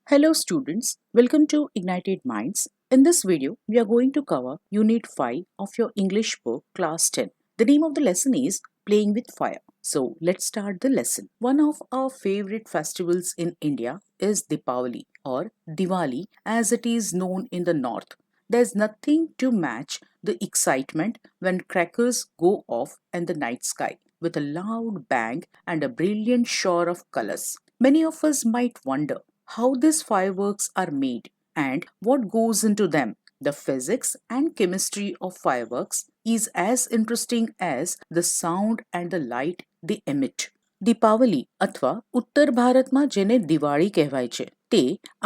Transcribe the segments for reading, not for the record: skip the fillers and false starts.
Hello students, welcome to Ignited Minds. In this video, we are going to cover Unit 5 of your English book, Class 10. The name of the lesson is Playing with Fire. So let's start the lesson. One of our favorite festivals in India is Deepavali or Diwali as it is known in the north. There's nothing to match the excitement when crackers go off in the night sky with a loud bang and a brilliant shower of colors. Many of us might wonder how these fireworks are made and what goes into them. The physics and chemistry of fireworks is as interesting as the sound and the light they emit. Deepavali અથવા ઉત્તર ભારતમાં જેને દિવાળી કહેવાય છે તે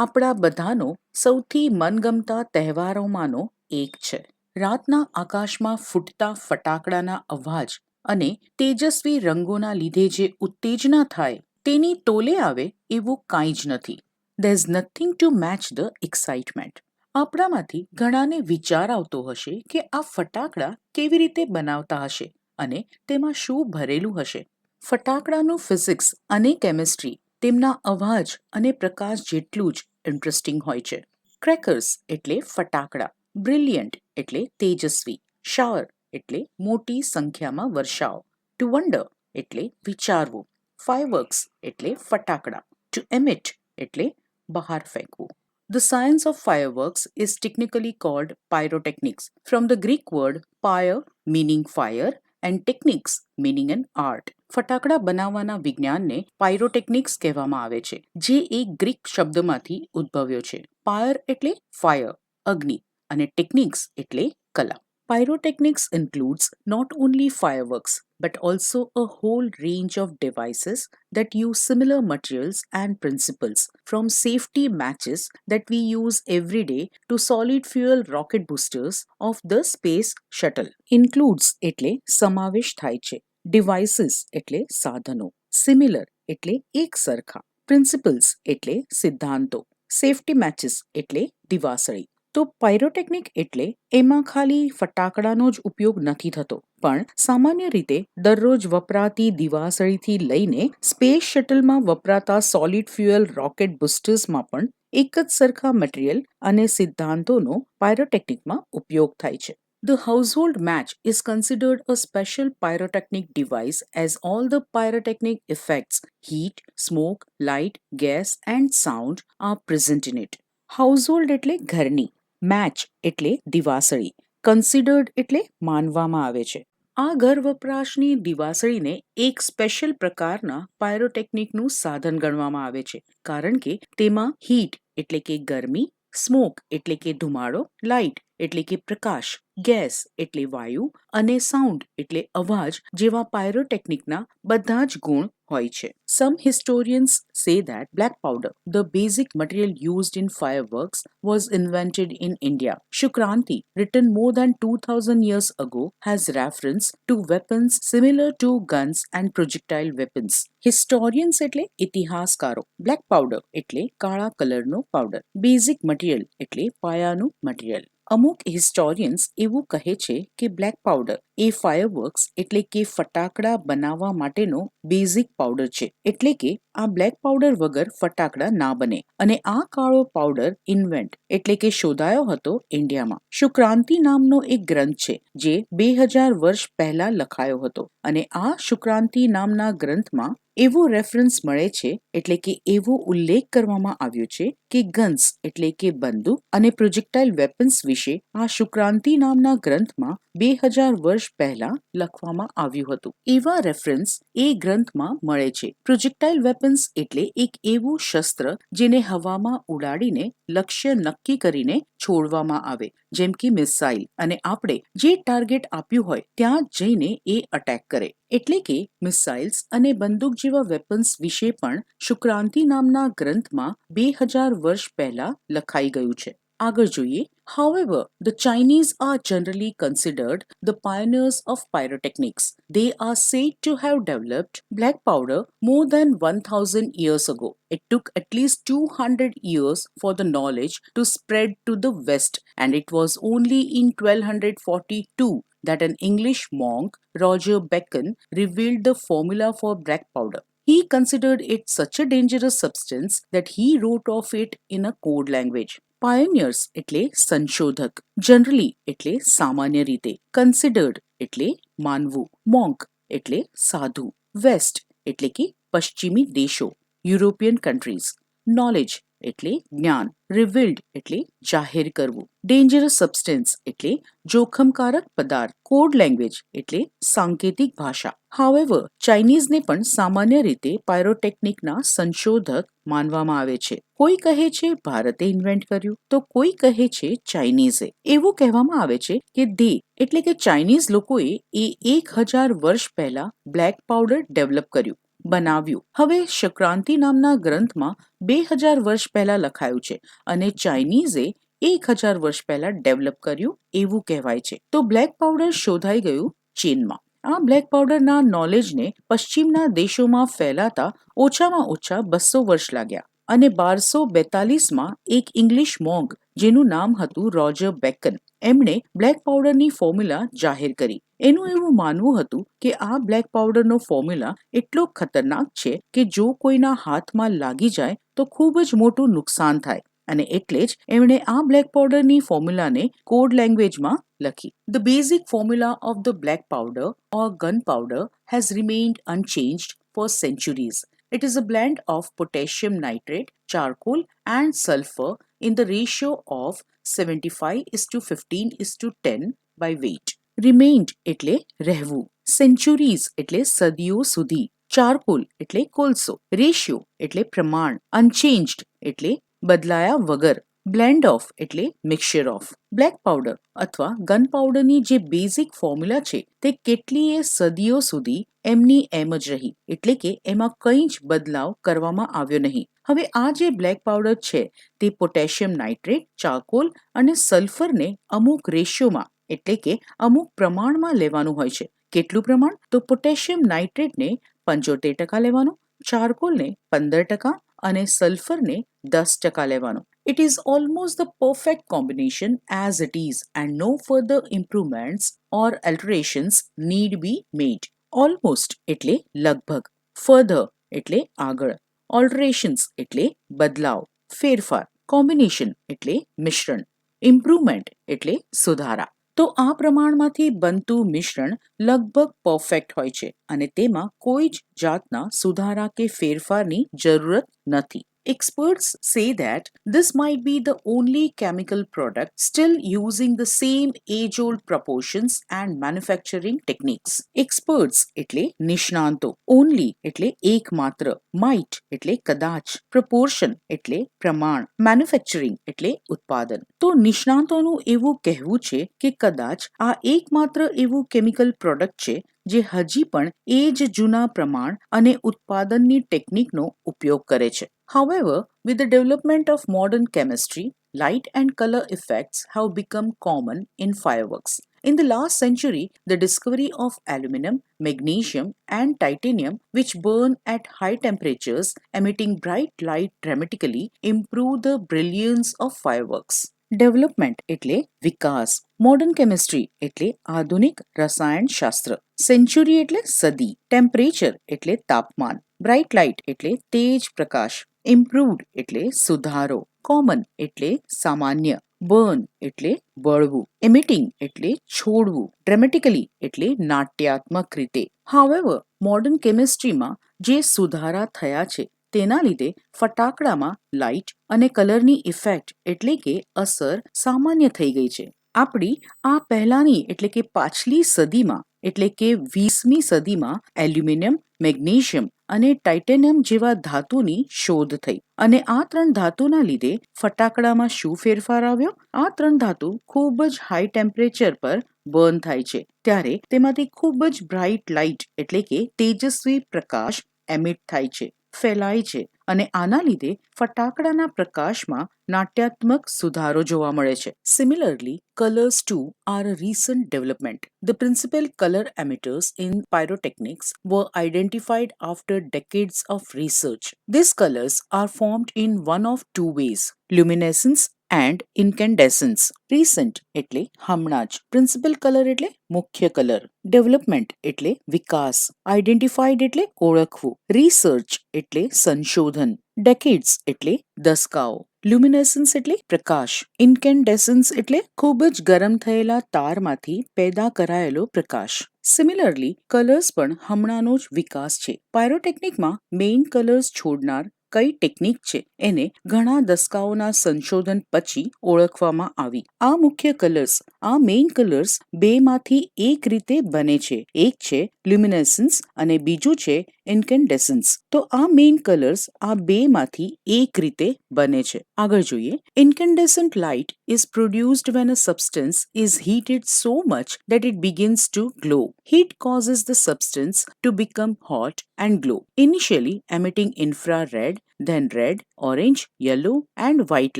આપણા બધાનો સૌથી મનગમતા તહેવારોમાંનો એક છે. રાતના આકાશમાં ફૂટતા ફટાકડાના અવાજ અને તેજસ્વી રંગોના લીધે જે ઉત્તેજના થાય તેની તોલે આવે એવું કાંઈ જ નથી. There's nothing to match the excitement. આપણામાંથી ઘણાને વિચાર આવતો હશે કે આ ફટાકડા કેવી રીતે બનાવતા હશે અને તેમાં શું ભરેલું હશે. ફટાકડાનું ફિઝિક્સ અને કેમિસ્ટ્રી તેમના અવાજ અને પ્રકાશ જેટલું જ ઇન્ટરેસ્ટિંગ હોય છે. ક્રેકર્સ એટલે ફટાકડા, બ્રિલિયન્ટ એટલે તેજસ્વી, શાવર એટલે મોટી સંખ્યામાં વર્ષાવ, ટુ વન્ડર એટલે વિચારવું, ફાયરવર્ક્સ એટલે ફટાકડા, ટુ એમિટ એટલે bahar fekvu. The science of fireworks is technically called pyrotechnics, from the Greek word pyre meaning fire and techniques meaning an art. ફટાકડા બનાવવાના વિજ્ઞાનને પાયરોટેકનિક્સ કહેવામાં આવે છે જે એક ગ્રીક શબ્દમાંથી ઉદ્ભવ્યો છે. પાયર એટલે ફાયર, અગ્નિ અને ટેકનિક્સ એટલે કલા. Pyrotechnics includes not only fireworks but also a whole range of devices that use similar materials and principles, from safety matches that we use every day to solid fuel rocket boosters of the space shuttle. Includes એટલે સમાવેશ થાય છે. Devices એટલે સાધનો, similar એટલે એક સરખા, principles એટલે સિદ્ધાંતો, safety matches એટલે દિવાસળી. તો પાયરોટેકનિક એટલે એમાં ખાલી ફટાકડાનો જ ઉપયોગ નથી થતો પણ સામાન્ય રીતે દરરોજ વપરાતી દિવાસળીથી લઈને સ્પેસ શટલમાં વપરાતા સોલિડ ફ્યુઅલ રોકેટ બુસ્ટર્સમાં પણ એક જ સરખા મટીરિયલ અને સિદ્ધાંતોનો પાયરોટેકનિકમાં ઉપયોગ થાય છે. The household match is considered a special pyrotechnic device as all the pyrotechnic effects, heat, smoke, light, gas and sound are present in it. Household એટલે ઘરની, match એટલે દિવાસળી, considered એટલે માનવામાં આવે છે. આ ઘર વપરાશની દિવાસળીને એક સ્પેશિયલ પ્રકારના પાયરોટેકનિકનું સાધન ગણવામાં આવે છે કારણ કે તેમાં હીટ એટલે કે ગરમી, સ્મોક એટલે કે ધુમાડો, લાઇટ એટલે કે પ્રકાશ, ગેસ એટલે વાયુ અને સાઉન્ડ એટલે અવાજ જેવા પાયરોટેકનિકના બધા જ ગુણ હોય છે. Some historians say that black powder, the basic material used in fireworks, was invented in India. Shukranti, written more than 2000 years ago, has reference to weapons similar to guns and projectile weapons. Historians એટલે ઇતિહાસકારો, black powder એટલે કાળા કલરનો powder, basic material એટલે પાયાનું material. અમુક હિસ્ટોરિયન્સ એવું કહે છે કે બ્લેક પાવડર એ ફાયરવર્ક્સ એટલે કે ફટાકડા બનાવવા માટેનો બેઝિક પાવડર છે એટલે કે આ બ્લેક પાવડર વગર ફટાકડા ના બને અને આ કાળો પાવડર ઇન્વેન્ટ એટલે કે શોધાયો હતો ઇન્ડિયામાં. શુક્રાંતિ નામનો એક ગ્રંથ છે જે 2000 વર્ષ પહેલા લખાયો હતો અને આ શુક્રાંતિ નામના ગ્રંથમાં એવો રેફરન્સ મળે છે એટલે કે એવો ઉલ્લેખ કરવામાં આવ્યો છે કે ગન્સ એટલે કે બંદૂક અને પ્રોજેક્ટાઇલ વેપન્સ વિશે આ શુક્રાંતિ નામના ગ્રંથમાં 2000 વર્ષ પહેલા લખવામાં આવ્યું હતું. એવા રેફરન્સ એ ગ્રંથમાં મળે છે. પ્રોજેક્ટાઇલ વેપન્સ એટલે એક એવું શસ્ત્ર જેને હવામાં ઉડાડીને લક્ષ્ય નક્કી કરીને છોડવામાં આવે જેમ કે મિસાઇલ અને આપણે જે ટાર્ગેટ આપ્યું હોય ત્યાં જઈને એ અટેક કરે એટલે કે મિસાઇલ્સ અને બંદૂક જેવા વેપન્સ વિશે પણ શુક્રાંતિ નામના ગ્રંથમાં 2000 વર્ષ પહેલા લખાઈ ગયું છે. આગળ જોઈએ. However, the Chinese are generally considered the pioneers of pyrotechnics. They are said to have developed black powder more than 1000 years ago. It took at least 200 years for the knowledge to spread to the West, and it was only in 1242 that an English monk, Roger Bacon, revealed the formula for black powder. He considered it such a dangerous substance that he wrote of it in a code language. Pioneers એટલે સંશોધક, generally એટલે સામાન્ય રીતે, considered એટલે માનવું, monk એટલે સાધુ, west એટલે કે પશ્ચિમી દેશો, European countries, knowledge એટલે જ્ઞાન, revealed એટલે જાહેર કરવું, dangerous substance એટલે જોખમકારક પદાર્થ, code language એટલે સાંકેતિક ભાષા. However, ચાઇનીઝને પણ સામાન્ય રીતે પાયરોટેકનિકના સંશોધક માનવામાં આવે છે. કોઈ કહે છે ભારતે ઇન્વેન્ટ કર્યું, તો કોઈ કહે છે ચાઇનીઝે. એવું કહેવામાં આવે છે કે દે એટલે કે ચાઇનીઝ લોકોએ એ 1000 વર્ષ પહેલા બ્લેક પાવડર ડેવલપ કર્યું, બનાવ્યું. હવે સંક્રાંતિ નામના ગ્રંથમાં 2000 વર્ષ પહેલા લખાયું છે અને ચાઇનીઝે 1000 વર્ષ પહેલા ડેવલપ કર્યું એવું કહેવાય છે. તો બ્લેક પાવડર શોધાઈ ગયું ચીનમાં. આ બ્લેક પાવડરના નોલેજને પશ્ચિમના દેશોમાં ફેલાતા ઓછામાં ઓછા 200 વર્ષ લાગ્યા અને 1242માં એક ઇંગ્લિશ મોંગ જેનું નામ હતું રોજર બેકન, એમણે બ્લેક પાવડરની ફોર્મ્યુલા જાહેર કરી. એનું એવું માનવું હતું કે આ બ્લેક પાવડરનો ફોર્મ્યુલા એટલો ખતરનાક છે કે જો કોઈના હાથમાં લાગી જાય તો ખૂબ જ મોટું નુકસાન થાય અને એટલે જ એમણે આ બ્લેક પાવડરની ફોર્મ્યુલાને કોડ લેંગ્વેજમાં લખી. The basic formula of the black powder or gunpowder has remained unchanged for centuries. It is a blend of potassium nitrate, charcoal and sulfur in the ratio of 75:15:10 by weight. Remained એટલે રહેવું, centuries એટલે સદીઓ સુધી, charcoal એટલે કોલસો, ratio એટલે પ્રમાણ, unchanged એટલે બદલાયા વગર, blend of એટલે mixture of. બ્લેક પાવડર અથવા ગન પાવડરની જે બેઝિક ફોર્મ્યુલા છે તે કેટલીય સદીઓ સુધી એમની એમ જ રહી, એટલે કે એમાં કંઈ જ બદલાવ કરવામાં આવ્યો નહીં. હવે આ જે બ્લેક પાવડર છે તે પોટેશિયમ નાઇટ્રેટ, ચારકોલ અને સલ્ફરને અમુક રેશિયોમાં એટલે કે અમુક પ્રમાણમાં લેવાનું હોય છે. કેટલું પ્રમાણ? તો પોટેશિયમ નાઇટ્રેટને 75% લેવાનું, ચારકોલને 15% અને સલ્ફરને 10% લેવાનું. It is almost the perfect combination as it is and no further improvements or alterations need be made. Almost એટલે લગભગ, further એટલે આગળ, alterations એટલે બદલાવ, ફેરફાર, combination એટલે મિશ્રણ, improvement એટલે સુધારા. તો આ પ્રમાણમાંથી બનતું મિશ્રણ લગભગ પરફેક્ટ હોય છે અને તેમાં કોઈ જ જાતના સુધારા કે ફેરફારની જરૂરત નથી. Experts say that this might be the only chemical product still using the same age-old proportions and manufacturing techniques. Experts એટલે નિષ્ણાંતો, only એટલે એકમાત્ર, might એટલે કદાચ, proportion એટલે પ્રમાણ, manufacturing એટલે ઉત્પાદન. તો નિષ્ણાંતોનું એવું કહેવું છે કે કદાચ આ એકમાત્ર એવું કેમિકલ પ્રોડક્ટ છે જે હજી પણ એ જ જૂના પ્રમાણ અને ઉત્પાદનની ટેકનિકનો ઉપયોગ કરે છે. However, with the development of modern chemistry, light and color effects have become common in fireworks. In the last century, the discovery of aluminum, magnesium, and titanium, which burn at high temperatures, emitting bright light dramatically, improved the brilliance of fireworks. Development એટલે વિકાસ, modern chemistry એટલે આધુનિક રસાયણ શાસ્ત્ર, century એટલે સદી, temperature એટલે તાપમાન, bright light એટલે તેજ પ્રકાશ, ઇમ્પ્રુવડ એટલે સુધારો, કોમન એટલે સામાન્ય, બર્ન એટલે બળવું, એમિટિંગ એટલે છોડવું, ડ્રેમેટિકલી એટલે નાટ્યાત્મક રીતે. હાવેવર, મોડર્ન કેમિસ્ટ્રીમાં જે સુધારા થયા છે તેના લીધે ફટાકડામાં લાઇટ અને કલરની ઇફેક્ટ એટલે કે અસર સામાન્ય થઈ ગઈ છે. આપણી આ પહેલાની એટલે કે પાછલી સદીમાં એટલે કે 20મી સદીમાં એલ્યુમિનિયમ, મેગ્નેશિયમ અને ટાઇટેનિયમ જેવા ધાતુની શોધ થઈ અને આ ત્રણ ધાતુના લીધે ફટાકડામાં શું ફેરફાર આવ્યો? આ ત્રણ ધાતુ ખૂબ જ હાઈ ટેમ્પરેચર પર બર્ન થાય છે ત્યારે તેમાંથી ખૂબ જ બ્રાઇટ લાઇટ એટલે કે તેજસ્વી પ્રકાશ એમિટ થાય છે, ફેલાય છે અને આના લીધે ફટાકડાના પ્રકાશમાં નાટ્યાત્મક સુધારો જોવા મળે છે. Similarly, colors too are a recent development. The principal color emitters in pyrotechnics were identified after decades of research. These colors are formed in one of two ways: luminescence and incandescence. Recent એટલે હમણાં જ. Principal colour એટલે મુખ્ય colour. Development એટલે વિકાસ. Identified એટલે ઓળખવું. Research એટલે સંશોધન. ડેકેડ્સ એટલે દસકાઓ. લ્યુમિનેસન્સ એટલે પ્રકાશ. ઇન્કેન્ડેસન્સ એટલે ખૂબ જ ગરમ થયેલા તારમાંથી પેદા કરાયેલો પ્રકાશ. સિમિલરલી કલર્સ પણ હમણાંનો જ વિકાસ છે. પાયરોટેકનિકમાં મેઇન કલર્સ છોડનાર કઈ ટેકનિક છે એને ઘણા દસકાઓના સંશોધન પછી ઓળખવામાં આવી. આ મુખ્ય કલર્સ, આ મેઇન કલર્સ બેમાંથી એક રીતે બને છે. એક છે લ્યુમિનેસન્સ અને બીજું છે ઇન્કેન્ડેસન્સ. તો આ મેઇન કલર્સ આ બેમાંથી એક રીતે બને છે. આગળ જોઈએ. ઇન્કેન્ડેસન્ટ light is produced when a substance is heated so much that it begins to glow. Heat causes the substance to become hot and glow, initially emitting infrared, then red, orange, yellow, and white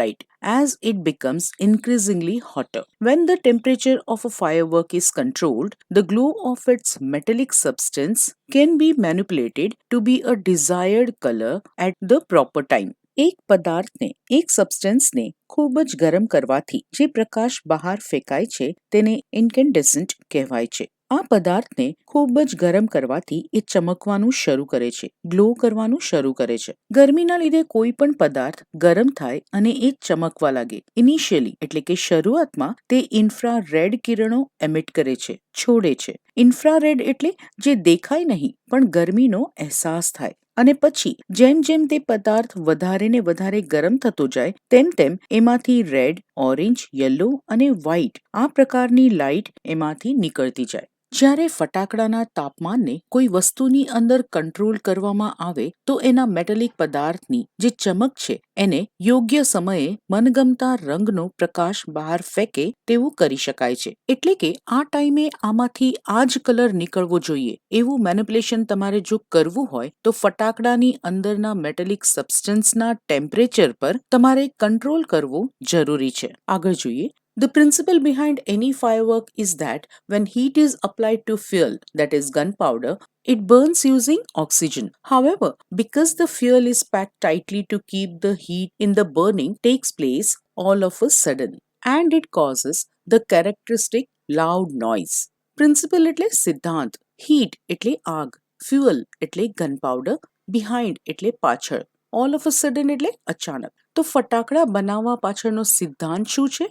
light as it becomes increasingly hotter. When the temperature of a firework is controlled, the glow of its metallic substance can be manipulated to be a desired color at the proper time. એક પદાર્થને, એક સબસ્ટન્સને ખૂબ જ ગરમ કરવાથી જે પ્રકાશ બહાર ફેંકાય છે તેને ઇન્કેન્ડેસન્ટ કહેવાય છે. આ પદાર્થને ખૂબ જ ગરમ કરવાથી એ ચમકવાનું શરૂ કરે છે, ગ્લો કરવાનું શરૂ કરે છે. ગરમીના લીધે કોઈ પણ પદાર્થ ગરમ થાય અને એ ચમકવા લાગે. ઇનિશિયલી એટલે કે શરૂઆતમાં તે ઇન્ફ્રારેડ કિરણો એમિટ કરે છે, છોડે છે. ઇન્ફ્રારેડ એટલે જે દેખાય નહીં પણ ગરમીનો અહેસાસ થાય. અને પછી જેમ જેમ તે પદાર્થ વધારે ને વધારે ગરમ થતો જાય તેમ તેમ એમાંથી રેડ, ઓરેન્જ, યલો અને વ્હાઇટ આ પ્રકારની લાઇટ એમાંથી નીકળતી જાય. જ્યારે ફટાકડાના તાપમાનને કોઈ વસ્તુની અંદર કંટ્રોલ કરવામાં આવે તો એના મેટલિક પદાર્થની જે ચમક છે એને યોગ્ય સમયે મનગમતા રંગનો પ્રકાશ બહાર ફેંકે તેવું કરી શકાય છે. એટલે કે આ ટાઈમે આમાંથી આ જ કલર નીકળવો જોઈએ એવું મેનિપ્યુલેશન તમારે જો કરવું હોય તો ફટાકડાની અંદરના મેટલિક સબસ્ટન્સના ટેમ્પરેચર પર તમારે કંટ્રોલ કરવો જરૂરી છે. આગળ જોઈએ. The principle behind any firework is that when heat is applied to fuel, that is gunpowder, it burns using oxygen. However, because the fuel is packed tightly to keep the heat in the burning takes place all of a sudden, and it causes the characteristic loud noise. Principle એટલે સિદ્ધાંત. Heat એટલે આગ, fuel એટલે gunpowder, behind એટલે પાછળ, all of a sudden એટલે અચાનક. તો ફટાકડા બનાવવા પાછળનો સિદ્ધાંત શું છે?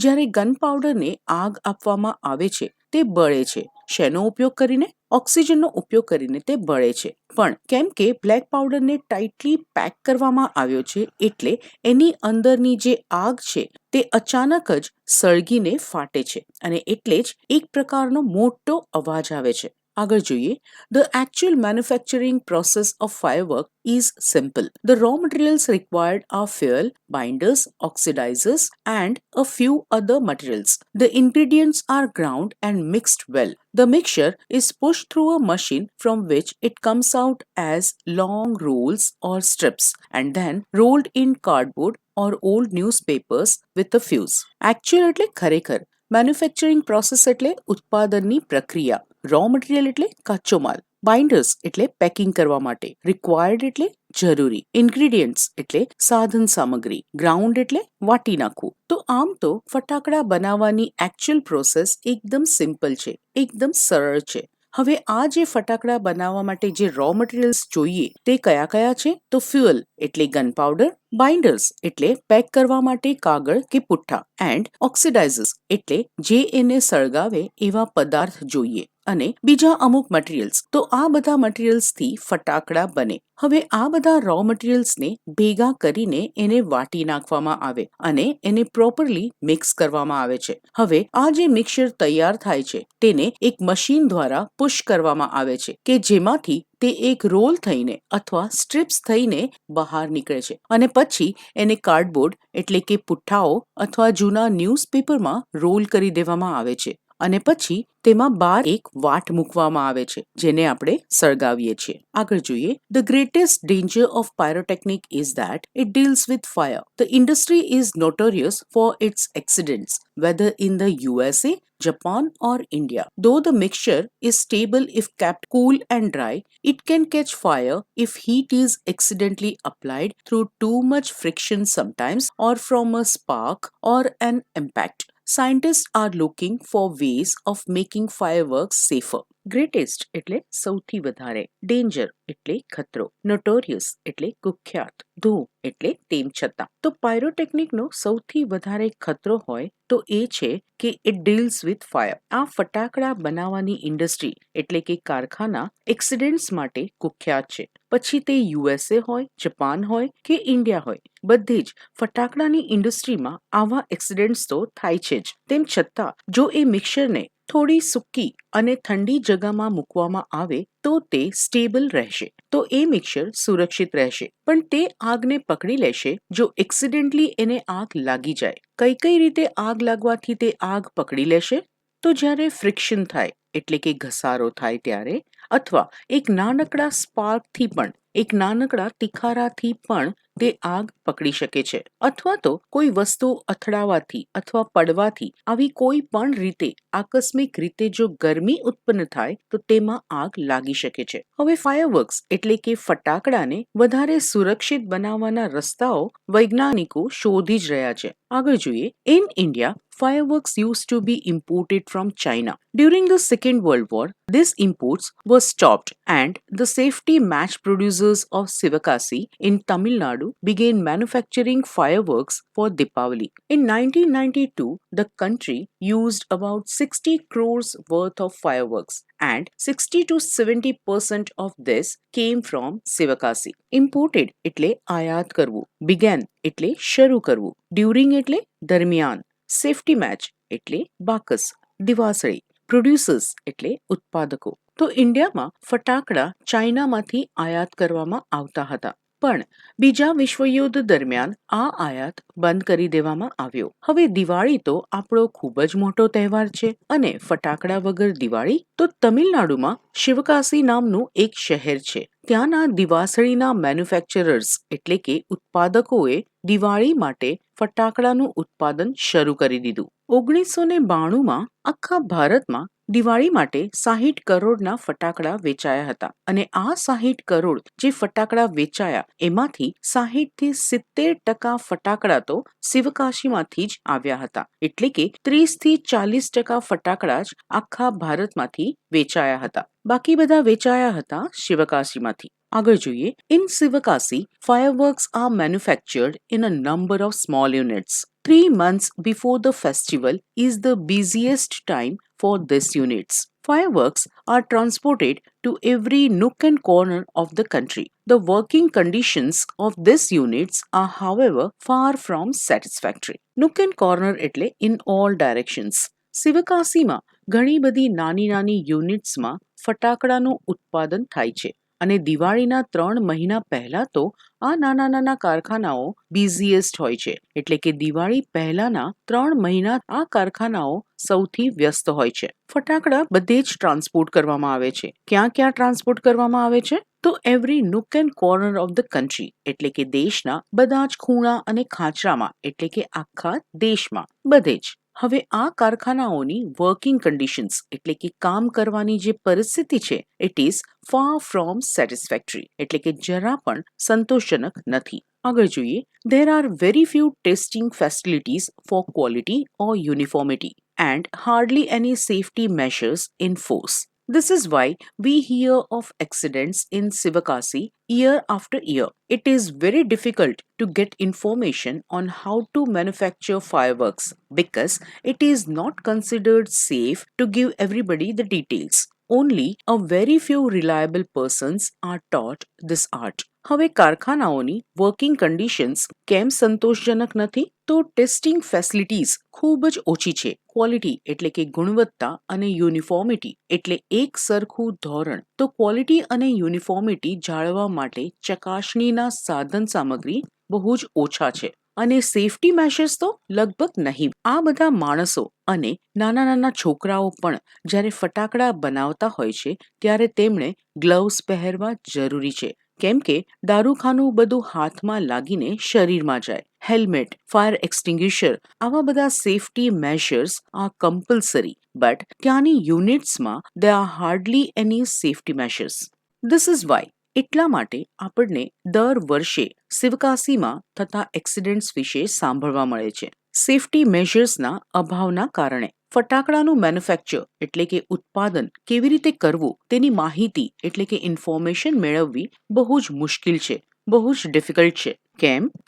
જ્યારે ગન પાવડરને આગ આપવામાં આવે છે તે બળે છે. શેનો ઉપયોગ કરીને? ઓક્સિજનનો ઉપયોગ કરીને તે બળે છે. પણ કેમ કે બ્લેક પાવડરને ટાઇટલી પેક કરવામાં આવ્યો છે એટલે એની અંદરની જે આગ છે તે અચાનક જ સળગીને ફાટે છે અને એટલે જ એક પ્રકારનો મોટો અવાજ આવે છે. આગળ જોઈએ. The actual manufacturing process of firework is simple. The raw materials required are fuel, binders, oxidizers, and a few other materials. The ingredients are ground and mixed well. The mixture is pushed through a machine from which it comes out as long rolls or strips and then rolled in cardboard or old newspapers with a fuse. Actual એટલે ખરેખર. Manufacturing process એટલે ઉત્પાદનની પ્રક્રિયા. Raw material એટલે કાચો માલ. બાઇન્ડર્સ એટલે packing કરવા માટે. રિક્વાયર્ડ એટલે જરૂરી. ઇન્ગ્રીડિયન્ટ્સ એટલે સાધન સામગ્રી. ગ્રાઉન્ડ એટલે વાટી નાખવું. તો આમ તો ફટાકડા બનાવવાની એકચ્યુઅલ પ્રોસેસ એકદમ સિમ્પલ છે, એકદમ સરળ છે. હવે આ જે ફટાકડા બનાવવા માટે જે રો મટીરિયલ્સ જોઈએ તે કયા કયા છે? તો ફ્યુઅલ એટલે ગન પાવડર, બાઇન્ડર્સ એટલે પેક કરવા માટે કાગળ કે પુઠ્ઠા, એન્ડ ઓક્સિડાઇઝર્સ એટલે જે એને સળગાવે એવા પદાર્થ જોઈએ, અને બીજા અમુક મટીરિયલ્સ. તો આ બધા મટીરિયલ્સથી ફટાકડા બને. હવે આ બધા રો મટીરિયલ્સને ભેગા કરીને એને વાટી નાખવામાં આવે અને એને પ્રોપરલી મિક્સ કરવામાં આવે છે. હવે આ જે મિક્સચર તૈયાર થાય છે તેને એક મશીન દ્વારા પુશ કરવામાં આવે છે કે જેમાંથી તે એક રોલ થઈને અથવા સ્ટ્રીપ્સ થઈને બહાર નીકળે છે અને પછી એને કાર્ડબોર્ડ એટલે કે પુઠ્ઠાઓ અથવા જૂના ન્યૂઝપેપરમાં રોલ કરી દેવામાં આવે છે અને પછી તેમાં બાર એક વાટ મૂકવામાં આવે છે જેને આપણે સળગાવીએ છીએ. આગળ જોઈએ, the greatest danger of pyrotechnic is that it deals with fire. The industry is notorious for its accidents, whether in the USA, Japan or India. Though the mixture is stable if kept cool and dry, it can catch fire if heat is accidentally applied through too much friction sometimes or from a spark or an impact. Scientists are looking for ways of making fireworks safer. Greatest એટલે સૌથી વધારે, danger એટલે ખતરો, notorious એટલે કુખ્યાત, ધો એટલે તેમ છતાં. તો પાયરોટેકનિકનો સૌથી વધારે ખતરો હોય તો એ છે કે ઇટ ડીલ્સ વિથ ફાયર. આ ફટાકડા બનાવવાની ઇન્ડસ્ટ્રી એટલે કે કારખાના એક્સિડન્ટ્સ માટે કુખ્યાત છે. પછી તે યુએસએ હોય, જાપાન હોય કે ઇન્ડિયા હોય, બધે જ ફટાકડાની ઇન્ડસ્ટ્રીમાં આવા એક્સિડન્ટ્સ તો થાય છે જ. તેમ છતાં જો એ મિક્સરને થોડી સૂકી અને ઠંડી જગામાં મૂકવામાં આવે તો તે સ્ટેબલ રહેશે, તો એ મિક્સર સુરક્ષિત રહેશે. પણ તે આગને પકડી લેશે જો એક્સિડન્ટલી એને આગ લાગી જાય. કઈ કઈ રીતે આગ લાગવાથી તે આગ પકડી લેશે? તો જ્યારે ફ્રિક્શન થાય એટલે કે ઘસારો થાય ત્યારે, અથવા એક નાનકડા સ્પાર્કથી પણ, એક નાનકડા તિખારાથી પણ તે આગ પકડી શકે છે. અથવા તો કોઈ વસ્તુ અથડાવાથી અથવા પડવાથી, આવી કોઈ પણ રીતે આકસ્મિક રીતે જો ગરમી ઉત્પન્ન થાય તો તેમાં આગ લાગી શકે છે. હવે ફાયરવર્ક્સ એટલે કે ફટાકડાને વધારે સુરક્ષિત બનાવવાના રસ્તાઓ વૈજ્ઞાનિકો શોધી જ રહ્યા છે. આગળ જોઈએ, in India fireworks used to be imported from China. During the Second World War, these imports were stopped and the safety match producers of Sivakasi in Tamil Nadu began manufacturing fireworks for Deepavali. In 1992, the country used about 60 crores worth of fireworks and 60 to 70% of this came from Sivakasi. Imported એટલે આયાત કરવું, began એટલે શરૂ કરવું, during એટલે દરમિયાન, safety match એટલે બાકસ, દિવાસળી, producers એટલે ઉત્પાદકો. તો ઇન્ડિયામાં ફટાકડા ચાઇનામાંથી આયાત કરવામાં આવતા હતા, પણ બીજા વિશ્વયુદ્ધ દરમિયાન આ આયાત બંધ કરી દેવામાં આવ્યો. હવે દિવાળી તો આપણો ખૂબ જ મોટો તહેવાર છે અને ફટાકડા વગર દિવાળી? તો તમિલનાડુમાં શિવકાશી નામનું એક શહેર છે. ત્યાંના દિવાસળીના મેન્યુફેક્ચરર્સ એટલે કે ઉત્પાદકોએ દિવાળી માટે ફટાકડાનું ઉત્પાદન શરૂ કરી દીધું. 1992માં આખા ભારતમાં દિવાળી માટે 60 કરોડના ફટાકડા વેચાયા હતા અને આ 60 કરોડ જે ફટાકડા વેચાયા એમાંથી 60 થી 70% ફટાકડા તો શિવકાશીમાંથી જ આવ્યા હતા. એટલે કે 30 થી 40% ફટાકડા જ આખા ભારતમાંથી વેચાયા હતા. બાકી બધા વેચાયા હતા શિવકાશીમાંથી. આગળ જોઈએ, in Sivakasi, fireworks are manufactured in a number of small units. 3 months before the festival is the busiest time for these units. Fireworks are transported to every nook and corner of the country. The working conditions of these units are, however, far from satisfactory. Nook and corner એટલે in all directions. શિવકાશીમાં ઘણી બધી નાની નાની યુનિટ્સમાં ફટાકડાનું ઉત્પાદન થાય છે અને દિવાળીના 3 મહિના પહેલા તો આ નાના નાના કારખાનાઓ બિઝીએસ્ટ હોય છે. એટલે કે દિવાળી પહેલાના 3 મહિના આ કારખાનાઓ સૌથી વ્યસ્ત હોય છે. ફટાકડા બધે જ ટ્રાન્સપોર્ટ કરવામાં આવે છે. ક્યાં ક્યાં ટ્રાન્સપોર્ટ કરવામાં આવે છે? તો every nook and corner of the country એટલે કે દેશના બધા જ ખૂણા અને ખાંચરામાં, એટલે કે આખા દેશમાં બધે જ. હવે આ કારખાનાઓની વર્કિંગ કન્ડિશન્સ એટલે કે કામ કરવાની જે પરિસ્થિતિ છે, it is far from satisfactory એટલે કે જરા પણ સંતોષજનક નથી. આગળ જોઈએ, there are very few testing facilities for quality or uniformity and hardly any safety measures in force. This is why we hear of accidents in Sivakasi year after year. It is very difficult to get information on how to manufacture fireworks because it is not considered safe to give everybody the details. Only a very few reliable persons are taught this art. હવે કારખાનાઓની working conditions કેમ સંતોષજનક નથી? તો testing facilities ખૂબ જ ઓછી છે. Quality એટલે કે ગુણવત્તા અને યુનિફોર્મિટી એટલે એક સરખું ધોરણ. તો ક્વોલિટી અને યુનિફોર્મિટી જાળવવા માટે ચકાસણીના સાધન સામગ્રી બહુ જ ઓછા છે. અને સેફટી મેશર્સ તો લગભગ નહીં. આ બધા માણસો અને નાના નાના છોકરાઓ પણ જ્યારે ફટાકડા બનાવતા હોય છે ત્યારે તેમણે ગ્લવ્સ પહેરવા જરૂરી છે, કેમ કે દારૂખાનું બધું હાથમાં લાગીને શરીરમાં જાય. હેલ્મેટ, ફાયર એક્સટિંગ્યુશર, આવા બધા safety measures are compulsory, but ત્યાંની યુનિટ્સમાં they are hardly any safety measures. This is why, એટલા માટે આપણને દર વર્ષે શિવકાશીમાં થતા એક્સિડન્ટ્સ વિશે સાંભળવા મળે છે. સેફટી મેજર્સના અભાવના કારણે ફટાકડાનું મેન્યુફેક્ચર એટલે કે ઉત્પાદન કેવી રીતે કરવું તેની માહિતી એટલે કે ઇન્ફોર્મેશન મેળવવી બહુ જ મુશ્કેલ છે, બહુ જ ડિફિકલ્ટ છે.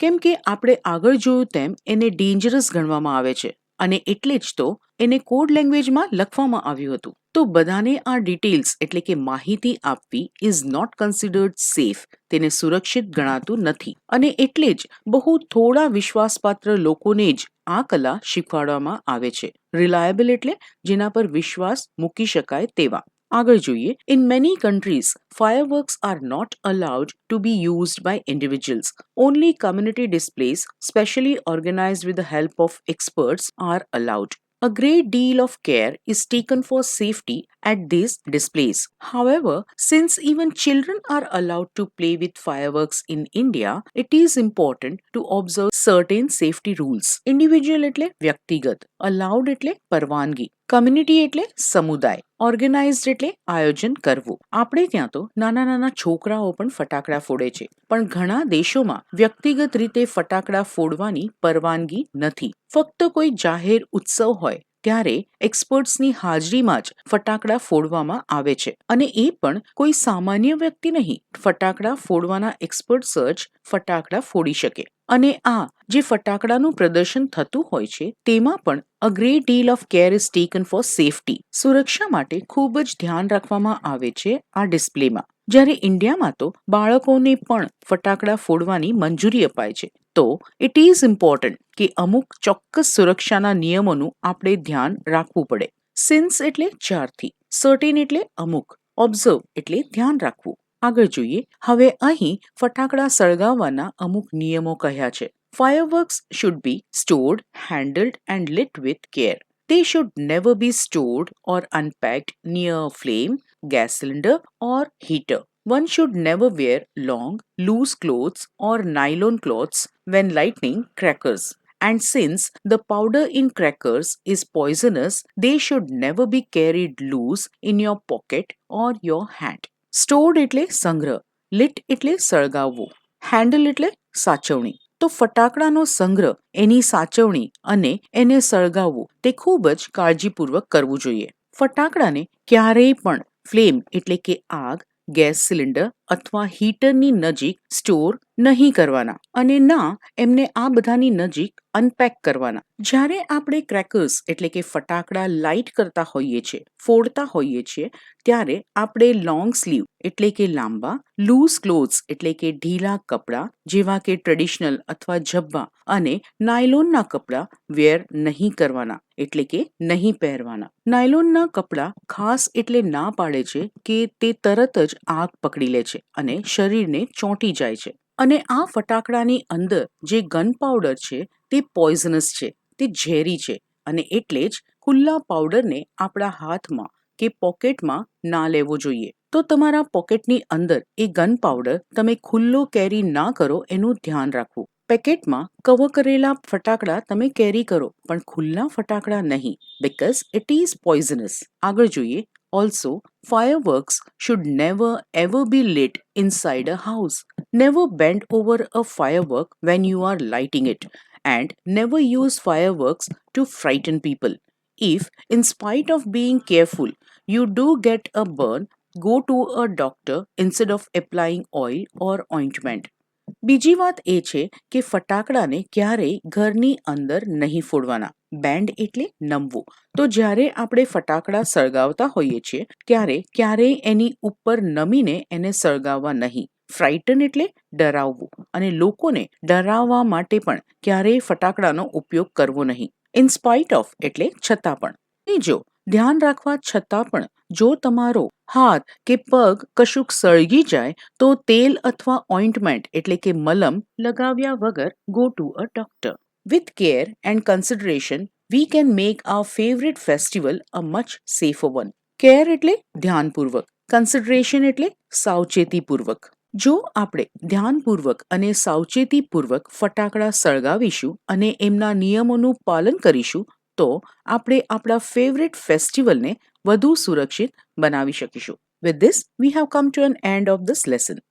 કેમ કે આપણે આગળ જોયું તેમ એને ડેન્જરસ ગણવામાં આવે છે અને એટલે જ તો એને કોડ લેંગ્વેજમાં લખવામાં આવ્યું હતું. તો બધાને આ ડિટેલ્સ એટલે કે માહિતી આપવી ઇઝ નોટ કન્સિડર્ડ સેફ, તેને સુરક્ષિત ગણાતું નથી અને એટલે જ બહુ થોડા વિશ્વાસપાત્ર લોકોને જ આ કલા શીખવાડવામાં આવે છે. રિલાયબલ એટલે જેના પર વિશ્વાસ મૂકી શકાય તેવા. આગળ જોઈએ. In many countries fireworks are not allowed to be used by individuals. Only community displays, specially organized with the help of experts, are allowed. A great deal of care is taken for safety at these displays. However, since even children are allowed to play with fireworks in India, it is important to observe certain safety rules. Individual એટલે વ્યક્તિગત, allowed એટલે પરવાનગી, community એટલે સમુદાય, organised એટલે આયોજન કરવું. આપણે ત્યાં તો નાના નાના છોકરાઓ પણ ફટાકડા ફોડે છે, પણ ઘણા દેશોમાં વ્યક્તિગત રીતે ફટાકડા ફોડવાની પરવાનગી નથી. ફક્ત કોઈ જાહેર ઉત્સવ હોય ત્યારે એક્સપર્ટ્સની હાજરીમાં જ ફટાકડા ફોડવામાં આવે છે અને એ પણ કોઈ સામાન્ય વ્યક્તિ નહીં. ફટાકડા ફોડવાના એક્સપર્ટ્સ જ ફટાકડા ફોડી શકે. અને આ જે ફટાકડાનું પ્રદર્શન થતું હોય છે તેમાં પણ a great deal of care is taken for safety. સુરક્ષા માટે ખૂબ જ ધ્યાન રાખવામાં આવે છે આ ડિસ્પ્લેમાં. જ્યારે ઇન્ડિયામાં તો બાળકોને પણ ફટાકડા ફોડવાની મંજૂરી અપાય છે. તો ઇટ ઇઝ ઇમ્પોર્ટન્ટ કે અમુક ચોક્કસ સુરક્ષાના નિયમોનું આપણે ધ્યાન રાખવું પડે. સિન્સ એટલે જ્યારથી, સર્ટેન એટલે અમુક, ઓબ્ઝર્વ એટલે ધ્યાન રાખવું. આગળ જોઈએ. હવે અહીં ફટાકડા સળગાવવાના અમુક નિયમો કહ્યા છે. Fireworks should be stored, handled and lit with care. They should never be stored or unpacked near a flame, gas cylinder or heater. One should never wear long, loose clothes or nylon cloths when lighting crackers. And since the powder in crackers is poisonous, they should never be carried loose in your pocket or your hand. Stored એટલે સંગ્રહ, lit એટલે સળગાવવું, handle એટલે સાચવણી. તો ફટાકડાનો સંગ્રહ, એની સાચવણી અને એને સળગાવવું તે ખૂબ જ કાળજીપૂર્વક કરવું જોઈએ. ફટાકડાને ક્યારેય પણ ફ્લેમ એટલે કે આગ, ગેસ સિલિન્ડર અથવા હીટરની નજીક સ્ટોર નહીં કરવાના અને ના એમને આ બધાની નજીક અનપેક કરવાના. જ્યારે આપણે ક્રેકર્સ એટલે કે ફટાકડા લાઇટ કરતા હોઈએ છીએ, ફોડતા હોઈએ છીએ, ત્યારે આપણે લોંગ સ્લીવ એટલે કે લાંબા, લૂઝ ક્લોથ્સ એટલે કે ઢીલા કપડાં જેવા કે ટ્રેડિશનલ અથવા ઝબ્બા અને નાયલોનના કપડાં વેર નહીં કરવાના એટલે કે નહીં પહેરવાના. નાયલોનના કપડાં ખાસ એટલે ના પાડે છે કે તે તરત જ આગ પકડી લે છે અને શરીરને ચોંટી જાય છે. અને આ ફટાકડાની અંદર જે ગન પાવડર છે તે પોઈઝનસ છે, તે ઝેરી છે અને એટલે જ ખુલ્લા પાવડરને આપણા હાથમાં કે પોકેટમાં ના લેવો જોઈએ. તો તમારા પોકેટની અંદર એ ગન પાવડર તમે ખુલ્લો કેરી ના કરો એનું ધ્યાન રાખવું. પેકેટમાં કવર કરેલા ફટાકડા તમે કેરી કરો પણ ખુલ્લા ફટાકડા નહીં, because it is poisonous. આગળ જોઈએ. Also, fireworks should never ever be lit inside a house. Never bend over a firework when you are lighting it, and never use fireworks to frighten people. If, in spite of being careful, you do get a burn, go to a doctor instead of applying oil or ointment. બીજી વાત એ છે કે ફટાકડાને ક્યારેય ઘરની અંદર નહીં ફોડવાના. Band એટલે નમવું. તો જ્યારે આપણે ફટાકડા સળગાવતા હોઈએ છીએ ત્યારે ક્યારેય એની ઉપર નમીને એને સળગાવવા નહીં. ફ્રાઇટન એટલે ડરાવવું અને લોકોને ડરાવવા માટે પણ ક્યારેય ફટાકડાનો ઉપયોગ કરવો નહીં. ઇન સ્પાઇટ ઓફ એટલે છતાં પણ. જો ધ્યાન રાખવા છતાં પણ જો તમારો હાથ કે પગ કશુંક સળગી જાય તો તેલ અથવા ઓઇન્ટમેન્ટ એટલે કે મલમ લગાવ્યા વગર go to a doctor. With care and consideration, we can make our favorite festival a much safer one. Care એટલે ધ્યાનપૂર્વક, કન્સિડરેશન એટલે સાવચેતીપૂર્વક. જો આપણે ધ્યાનપૂર્વક અને સાવચેતીપૂર્વક ફટાકડા સળગાવીશું અને એમના નિયમોનું પાલન કરીશું તો આપણે આપણા ફેવરેટ ફેસ્ટિવલને વધુ સુરક્ષિત બનાવી શકીશું. With this, we have come to an end of this lesson.